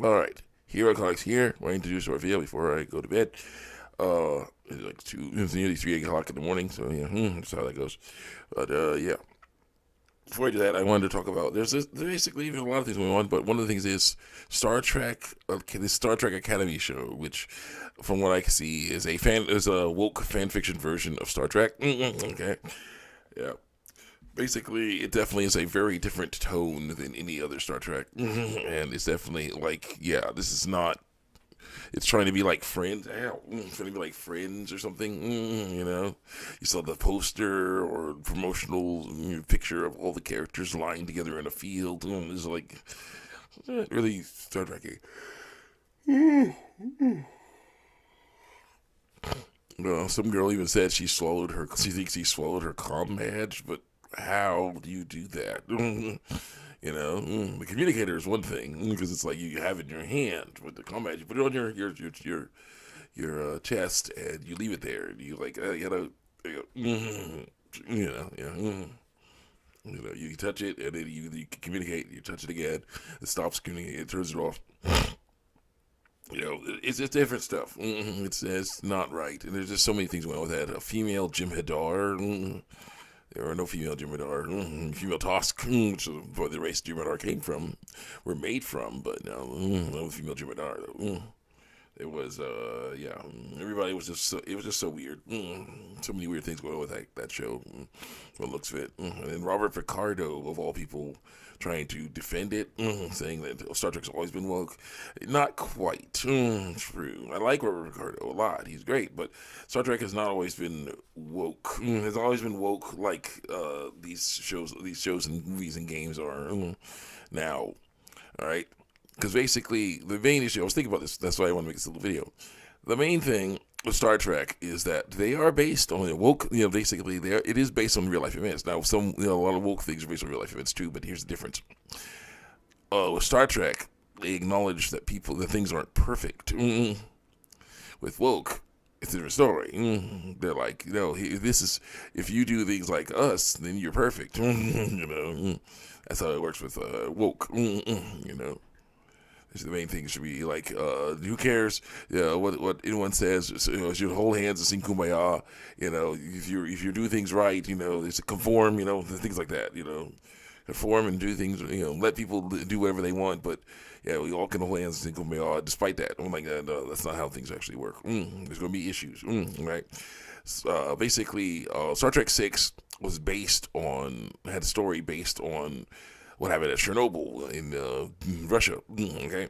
All right, Hero Comics here. I want to introduce our video before I go to bed. It's like it's nearly 3 o'clock in the morning, so yeah, that's how that goes. But yeah, before I do that, I wanted to talk about there's basically a lot of things going on, but one of the things is Star Trek, this Star Trek Academy show, which, from what I can see, is a woke fan fiction version of Star Trek. Okay, yeah. Basically, it definitely is a very different tone than any other Star Trek, and it's definitely like, yeah, this is not. It's trying to be like Friends. Ow, it's trying to be like Friends or something. You saw the poster or promotional picture of all the characters lying together in a field. It's like really Star Trekky. Some girl even said she swallowed her. She thinks he swallowed her comm badge, but how do you do that? The communicator is one thing because it's like you have it in your hand, but the comm badge you put it on your chest and you leave it there, and you like yeah. You touch it and then you communicate. You touch it again, it stops communicating, it turns it off. It's just different stuff. It's not right, and there's just so many things going on with that. A female Jim Hadar. There are no female Jim Hadar. Female Tosk, which is where the race Jim Hadar came from, were made from, but no female Jim Hadar. It was, yeah, everybody was just, it was just so weird. So many weird things going on with that show. What looks of it. And then Robert Picardo, of all people, trying to defend it, saying that Star Trek's always been woke. Not quite true. I like Robert Picardo a lot. He's great, but Star Trek has not always been woke. Has always been woke like these shows and movies and games are now. All right, because basically the main issue. I was thinking about this. That's why I want to make this little video. The main thing with Star Trek is that they are based on woke. Basically, it is based on real life events. Now, a lot of woke things are based on real life events too. But here's the difference. With Star Trek, they acknowledge that things aren't perfect. With woke, it's a different story. They're like, this is if you do things like us, then you're perfect. That's how it works with woke. The main thing should be like, who cares? What anyone says. Should hold hands and sing kumbaya. If you do things right, there's a conform. Things like that. Conform and do things. Let people do whatever they want. But yeah, we all can hold hands and sing kumbaya. Despite that, I'm like, no, that's not how things actually work. There's gonna be issues. Right. Basically, Star Trek 6 was had a story based on what happened at Chernobyl in Russia. Okay,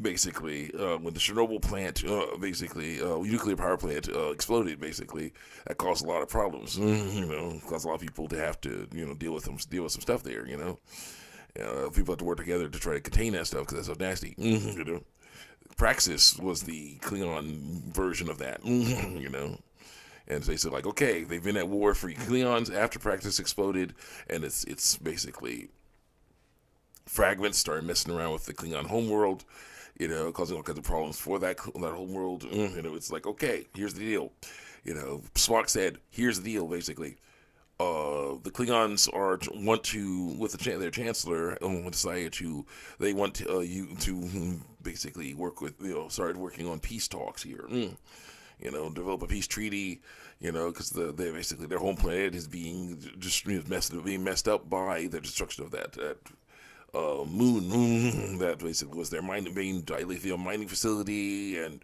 basically, when the Chernobyl plant, nuclear power plant, exploded, basically, that caused a lot of problems. Caused a lot of people to have to, deal with some stuff there. People have to work together to try to contain that stuff because that's so nasty. Praxis was the Klingon version of that. And they said, like, okay, they've been at war for Klingons after Praxis exploded, and it's basically fragments started messing around with the Klingon homeworld, causing all kinds of problems for that homeworld. It's like, okay, here's the deal. Spock said, here's the deal, basically. The Klingons with their chancellor, decided they want you to basically started working on peace talks here. Develop a peace treaty, because they basically their home planet is being messed up by the destruction of that moon that basically was their main dilithium mining facility, and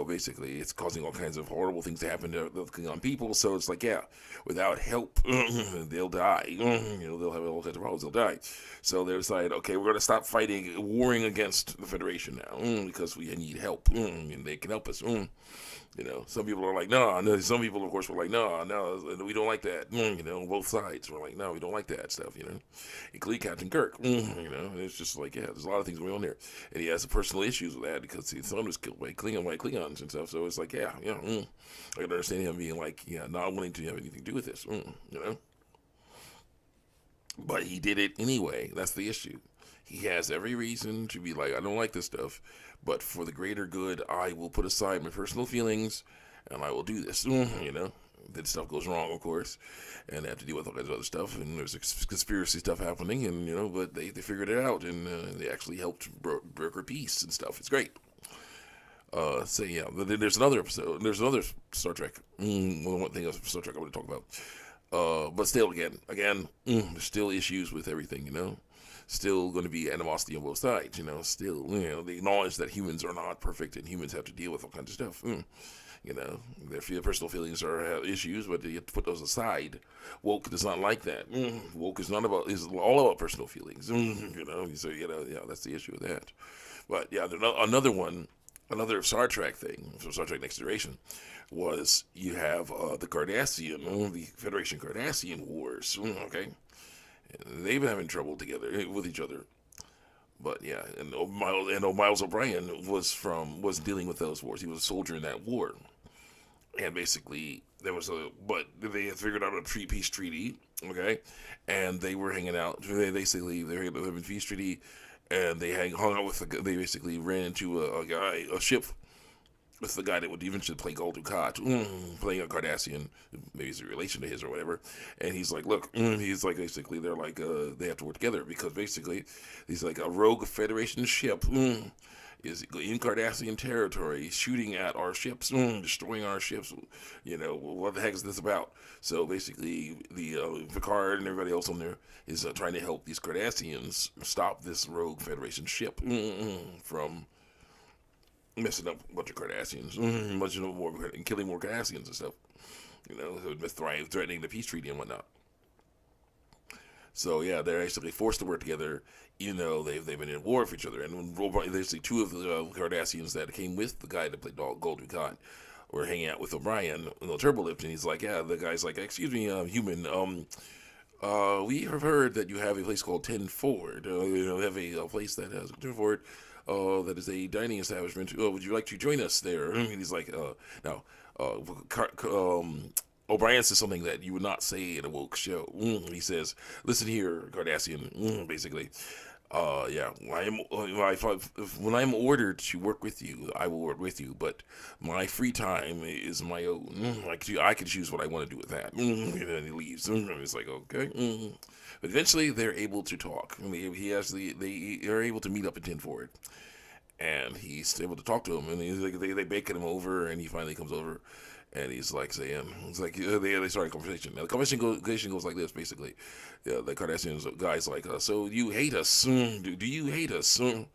basically it's causing all kinds of horrible things to happen to the Klingon people. So it's like, yeah, without help, they'll die. They'll have all kinds of problems. They'll die. So they decided, okay, we're going to stop warring against the Federation now, because we need help, and they can help us. Some people are like, no. Some people, of course, were like, no, we don't like that. Both sides were like, no, we don't like that stuff. Including Captain Kirk. It's just like, yeah, there's a lot of things going on there, and he has some personal issues with that because his son was killed by Klingons and stuff. So it's like, yeah, I can understand him being like, yeah, not wanting to have anything to do with this. But he did it anyway. That's the issue. He has every reason to be like, I don't like this stuff, but for the greater good, I will put aside my personal feelings and I will do this. then stuff goes wrong, of course, and they have to deal with all kinds of other stuff. And there's conspiracy stuff happening, and but they figured it out, and they actually helped broker peace and stuff. It's great. So yeah, but then there's another episode. There's another Star Trek. One thing of Star Trek I want to talk about. But still, again, there's still issues with everything. Still going to be animosity on both sides. Still, they acknowledge that humans are not perfect and humans have to deal with all kinds of stuff. Their personal feelings have issues, but you have to put those aside. Woke does not like that. Woke is all about personal feelings. So yeah, that's the issue with that. But yeah, another Star Trek thing from Star Trek Next Generation was you have the Cardassian, the Federation Cardassian Wars. Okay, and they've been having trouble together with each other. But yeah, and Miles O'Brien was dealing with those wars. He was a soldier in that war, and basically but they had figured out a peace treaty. Okay, and they were hanging out. They're having a peace treaty, and they hung out with they basically ran into a ship with the guy that would eventually play Gul Dukat, playing a Cardassian, maybe it's a relation to his or whatever. And he's like, look, he's like, basically, they're like, they have to work together because basically, he's like a rogue Federation ship is in Cardassian territory, shooting at our ships, destroying our ships. What the heck is this about? So basically, the Picard and everybody else on there is trying to help these Cardassians stop this rogue Federation ship from messing up a bunch of Cardassians, and killing more Cardassians and stuff. Threatening the peace treaty and whatnot. So yeah, they're actually forced to work together. They've been in war with each other, and there's two of the Cardassians that came with the guy that played Gul Dukat were hanging out with O'Brien in the turbo lift, and he's like, yeah, the guy's like, excuse me, human, we have heard that you have a place called 10 Forward. We have a place that has 10 Forward. That is a dining establishment. Would you like to join us there? And he's like, no. O'Brien says something that you would not say in a woke show. He says, listen here, Cardassian, basically. Yeah, when I'm ordered to work with you, I will work with you, but my free time is my own. I can choose what I want to do with that. And then he leaves. And it's like, okay. But eventually, they're able to talk. They are able to meet up at 10 Forward. And he's able to talk to him, and he's like, they bake him over, and he finally comes over, and he's like saying, they start a conversation. Now the conversation goes like this, basically. Yeah, the Cardassian guy's like, so you hate us? Do you hate us? Human?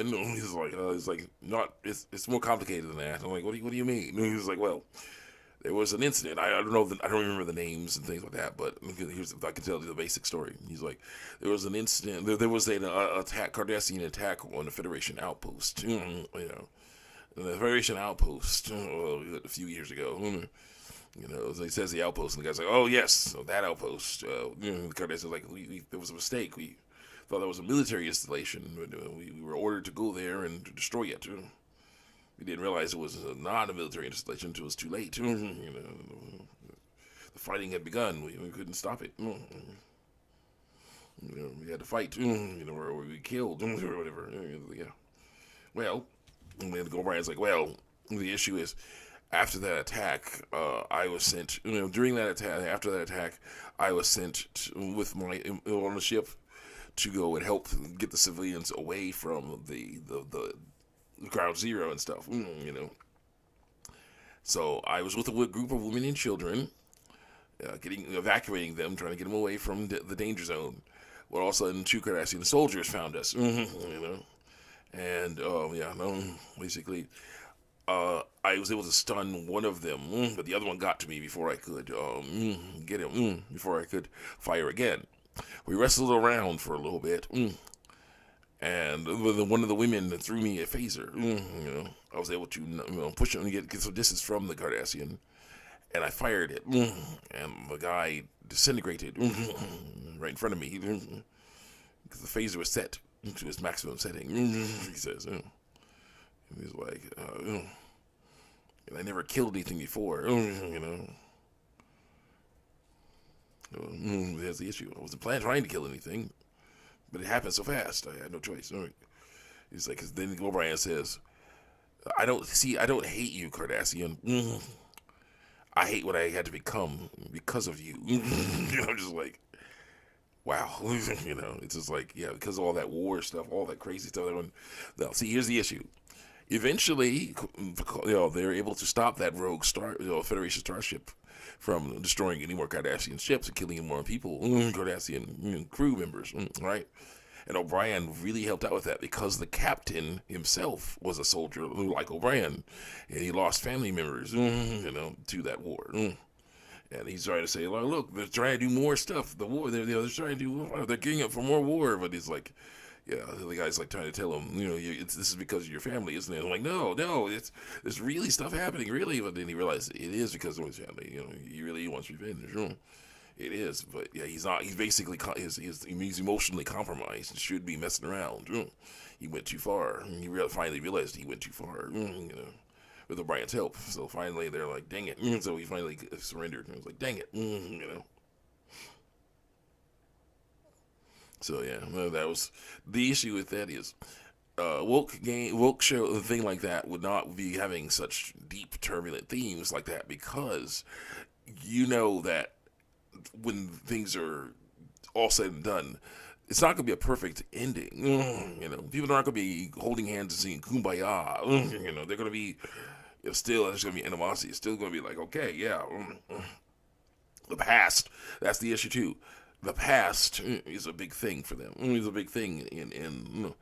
He's like, not. It's more complicated than that. I'm like, what do you mean? And he's like, well, there was an incident. I don't know. I don't remember the names and things like that. But I can tell you the basic story. He's like, there was an incident. There was an Cardassian attack on the Federation outpost. The Federation outpost a few years ago. He says the outpost, and the guy's like, oh yes, so that outpost. The Cardassian's like, there was a mistake. We thought that was a military installation. We were ordered to go there and to destroy it. We didn't realize it was not a military installation until it was too late. The fighting had begun. We couldn't stop it. We had to fight. Or we killed or whatever. Yeah. Well, and then O'Brien's like, well, the issue is, after that attack, I was sent. During that attack, after that attack, I was sent with my on the ship to go and help get the civilians away from the Ground Zero and stuff. So I was with a group of women and children, evacuating them, trying to get them away from the danger zone. Well, all of a sudden, two Cardassian soldiers found us. And basically, I was able to stun one of them, but the other one got to me before I could get him, before I could fire again. We wrestled around for a little bit, and one of the women threw me a phaser. I was able to push him and get some distance from the Cardassian, and I fired it, and the guy disintegrated right in front of me because the phaser was set to its maximum setting. He says, he's like, and I never killed anything before. There's the issue. I wasn't trying to kill anything, but it happened so fast. I had no choice. He's like, then O'Brien says, I don't hate you, Cardassian. I hate what I had to become because of you. I'm just like, wow. It's just like, yeah, because of all that war stuff, all that crazy stuff. Now, see, here's the issue. Eventually, they're able to stop that rogue Federation starship from destroying any more Cardassian ships and killing any more people, Cardassian crew members, right? And O'Brien really helped out with that because the captain himself was a soldier like O'Brien, and he lost family members, to that war. And he's trying to say, like, look, they're trying to do more stuff. The war, they're trying to do, they're gearing up for more war. But he's like, yeah, the guy's like trying to tell him, this is because of your family, isn't it? I'm like, no, there's really stuff happening, really. But then he realized it is because of his family. He really wants revenge. It is, but yeah, he's not. He's basically he's emotionally compromised and should be messing around. He went too far. He finally realized he went too far. With O'Brien's help. So finally, they're like, dang it. So he finally surrendered. And was like, dang it. So yeah, well, that was the issue with that is woke show a thing like that would not be having such deep turbulent themes like that because that when things are all said and done, it's not going to be a perfect ending. People aren't going to be holding hands and singing "Kumbaya." They're going to be still. There's going to be animosity. It's still going to be like, okay, yeah, the past. That's the issue too. The past is a big thing for them. It's a big thing in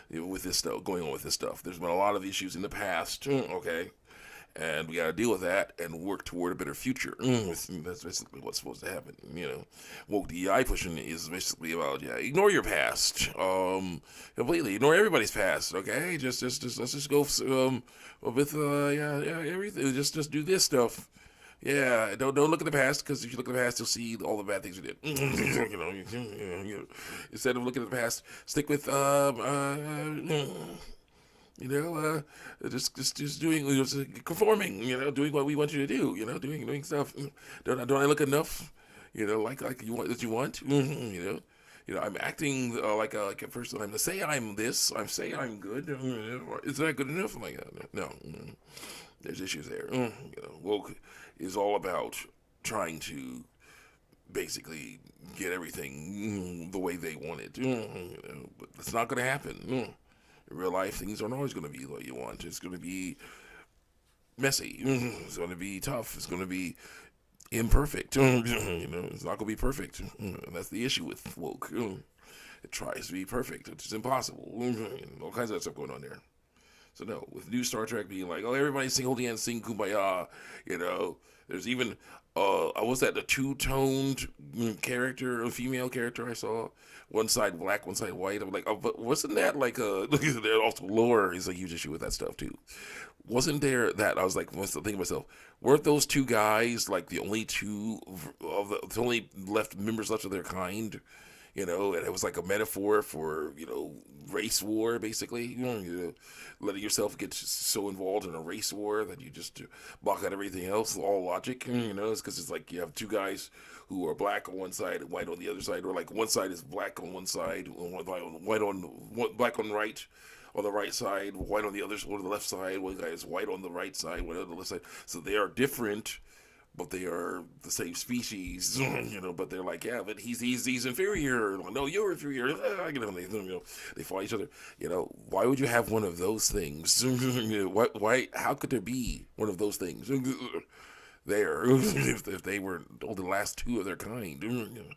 with this stuff going on with this stuff. There's been a lot of issues in the past. Okay, and we got to deal with that and work toward a better future. That's basically what's supposed to happen. Woke DEI pushing is basically about ignore your past, completely ignore everybody's past. Okay, just let's just go with everything. Just do this stuff. Yeah, don't look at the past because if you look at the past, you'll see all the bad things you did. Instead of looking at the past, stick with just doing, conforming, doing what we want you to do, doing stuff. Don't I look enough, like you want that you want, I'm acting like a person. I'm to say I'm this. I'm saying I'm good. Is that good enough? I'm like, no. There's issues there. Woke is all about trying to basically get everything the way they want it. But it's not going to happen. In real life, things aren't always going to be what you want. It's going to be messy. It's going to be tough. It's going to be imperfect. It's not going to be perfect. That's the issue with woke. It tries to be perfect. It's impossible. All kinds of stuff going on there. So no, with new Star Trek being like, oh, everybody sing holy hands, sing kumbaya, there's even was that the two-toned character, a female character I saw, one side black, one side white. I'm like, oh, but wasn't that like there also lore is a huge issue with that stuff too. Wasn't there that I was like, thinking to myself, weren't those two guys like the only two of the only members left of their kind? And it was like a metaphor for, race war, basically. Letting yourself get so involved in a race war that you just block out everything else, all logic, it's because it's like you have two guys who are black on one side and white on the other side, or like one side is black on one side, black on the right, on the right side, white on the other, one on the left side, one guy is white on the right side, one on the left side. So they are different, but they are the same species, but they're like, yeah, but he's inferior. No, you're inferior. They fight each other. Why would you have one of those things? Why? How could there be one of those things there if they were the last two of their kind? And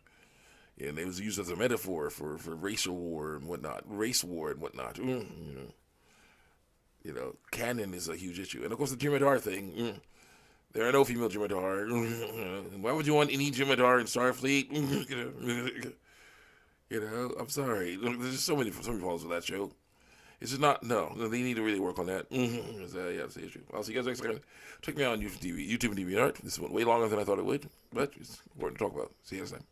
it was used as a metaphor for racial war and whatnot, race war and whatnot. Canon is a huge issue, and of course the Jem'Hadar thing. There are no female Jem'Hadar. Why would you want any Jem'Hadar in Starfleet? I'm sorry. There's just so many problems with that show. It's just not. No, they need to really work on that. That's the issue. I'll see you guys next time. Check me out on YouTube and TV. All right, this went way longer than I thought it would, but it's important to talk about. See you next time.